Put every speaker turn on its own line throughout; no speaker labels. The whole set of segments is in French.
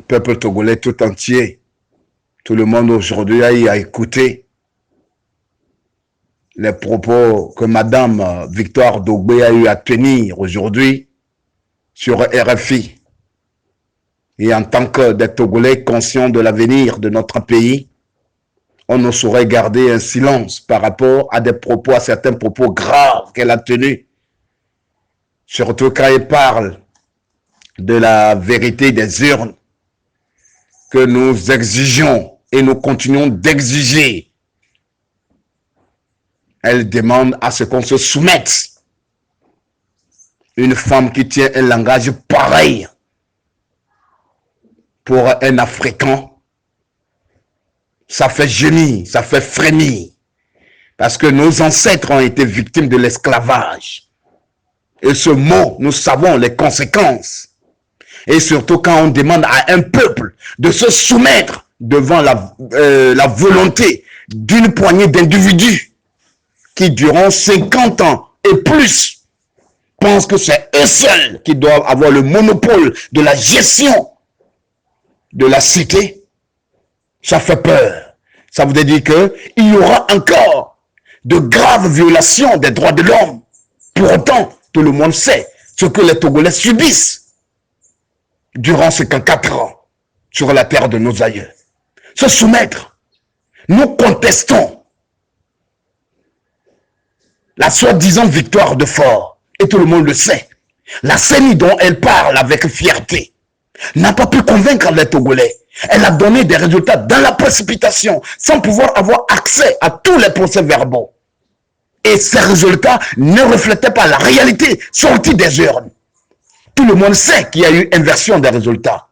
peuple togolais tout entier, tout le monde aujourd'hui a écouté les propos que Madame Victoire Dogbe a eu à tenir aujourd'hui sur RFI. Et en tant que des Togolais conscients de l'avenir de notre pays, on ne saurait garder un silence par rapport à des propos, à certains propos graves qu'elle a tenus. Surtout quand elle parle de la vérité des urnes que nous exigeons et nous continuons d'exiger. Elle demande à ce qu'on se soumette. Une femme qui tient un langage pareil pour un Africain, ça fait gémir, ça fait frémir. Parce que nos ancêtres ont été victimes de l'esclavage. Et ce mot, nous savons les conséquences. Et surtout quand on demande à un peuple de se soumettre devant la volonté d'une poignée d'individus qui, durant 50 ans et plus, pensent que c'est eux seuls qui doivent avoir le monopole de la gestion de la cité, ça fait peur. Ça veut dire qu'il y aura encore de graves violations des droits de l'homme. Pour autant, tout le monde sait ce que les Togolais subissent durant ces 4 ans sur la terre de nos aïeux. Se soumettre. Nous contestons la soi-disant victoire de Faure. Et tout le monde le sait. La CENI dont elle parle avec fierté n'a pas pu convaincre les Togolais. Elle a donné des résultats dans la précipitation, sans pouvoir avoir accès à tous les procès-verbaux. Et ces résultats ne reflétaient pas la réalité sortie des urnes. Tout le monde sait qu'il y a eu inversion des résultats.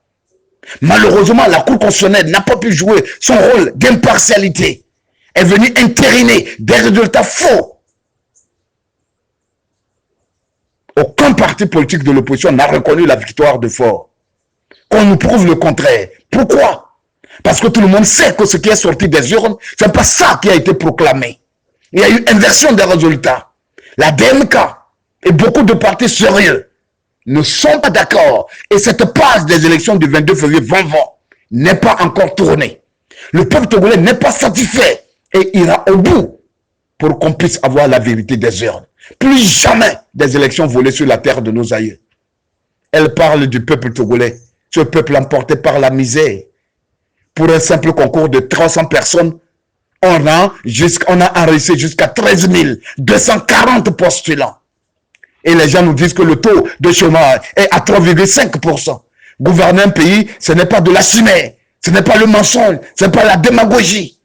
Malheureusement, la Cour constitutionnelle n'a pas pu jouer son rôle d'impartialité. Elle est venue entériner des résultats faux. Aucun parti politique de l'opposition n'a reconnu la victoire de Faure. Qu'on nous prouve le contraire. Pourquoi? Parce que tout le monde sait que ce qui est sorti des urnes, ce n'est pas ça qui a été proclamé. Il y a eu inversion des résultats. La DMK et beaucoup de partis sérieux ne sont pas d'accord. Et cette page des élections du 22 février 2020 n'est pas encore tournée. Le peuple togolais n'est pas satisfait et ira au bout pour qu'on puisse avoir la vérité des urnes. Plus jamais des élections volées sur la terre de nos aïeux. Elle parle du peuple togolais. Ce peuple emporté par la misère. Pour un simple concours de 300 personnes, on a enregistré jusqu'à 13 240 postulants. Et les gens nous disent que le taux de chômage est à 3,5%. Gouverner un pays, ce n'est pas de la chimère, ce n'est pas le mensonge, ce n'est pas la démagogie.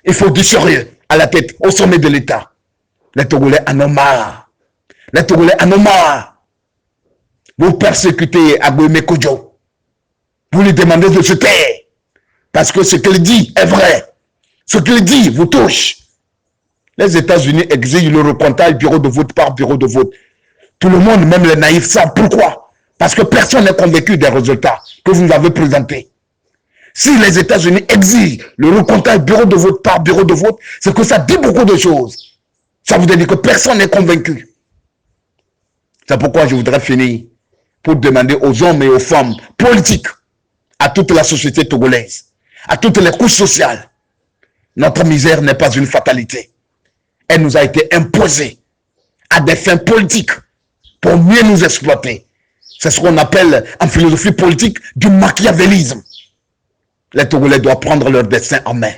Il faut du sérieux à la tête, au sommet de l'État. Les Togolais en ont marre. Les Togolais en ont marre. Vous persécutez Agouemé Kodjo. Vous lui demandez de se taire. Parce que ce qu'il dit est vrai. Ce qu'il dit vous touche. Les États-Unis exigent le recomptage bureau de vote par bureau de vote. Tout le monde, même les naïfs, savent pourquoi. Parce que personne n'est convaincu des résultats que vous nous avez présentés. Si les États-Unis exigent le recomptage bureau de vote par bureau de vote, c'est que ça dit beaucoup de choses. Ça veut dire que personne n'est convaincu. C'est pourquoi je voudrais finir pour demander aux hommes et aux femmes politiques, à toute la société togolaise, à toutes les couches sociales, notre misère n'est pas une fatalité. Elle nous a été imposée à des fins politiques pour mieux nous exploiter. C'est ce qu'on appelle en philosophie politique du machiavélisme. Les Togolais doivent prendre leur destin en main.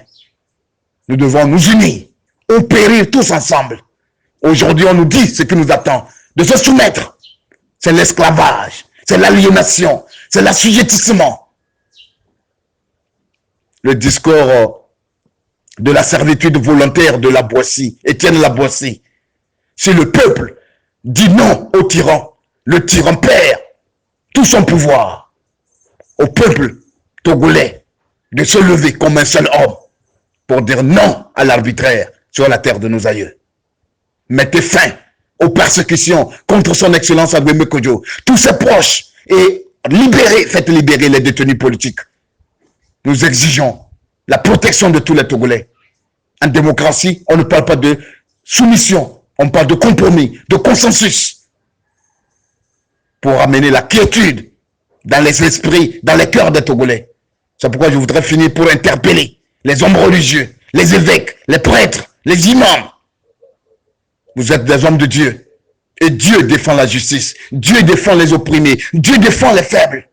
Nous devons nous unir, ou périr tous ensemble. Aujourd'hui, on nous dit ce qui nous attend, de se soumettre. C'est l'esclavage, c'est l'aliénation, c'est l'assujettissement. Le discours de la servitude volontaire de la Boissy, Étienne la Boissy. Si le peuple dit non au tyran, le tyran perd tout son pouvoir. Au peuple togolais de se lever comme un seul homme pour dire non à l'arbitraire sur la terre de nos aïeux. Mettez fin aux persécutions contre son excellence Agouemé Kodjo, tous ses proches, et faites libérer les détenus politiques. Nous exigeons la protection de tous les Togolais. En démocratie, on ne parle pas de soumission, on parle de compromis, de consensus, pour amener la quiétude dans les esprits, dans les cœurs des Togolais. C'est pourquoi je voudrais finir pour interpeller les hommes religieux, les évêques, les prêtres, les imams. Vous êtes des hommes de Dieu. Et Dieu défend la justice. Dieu défend les opprimés. Dieu défend les faibles.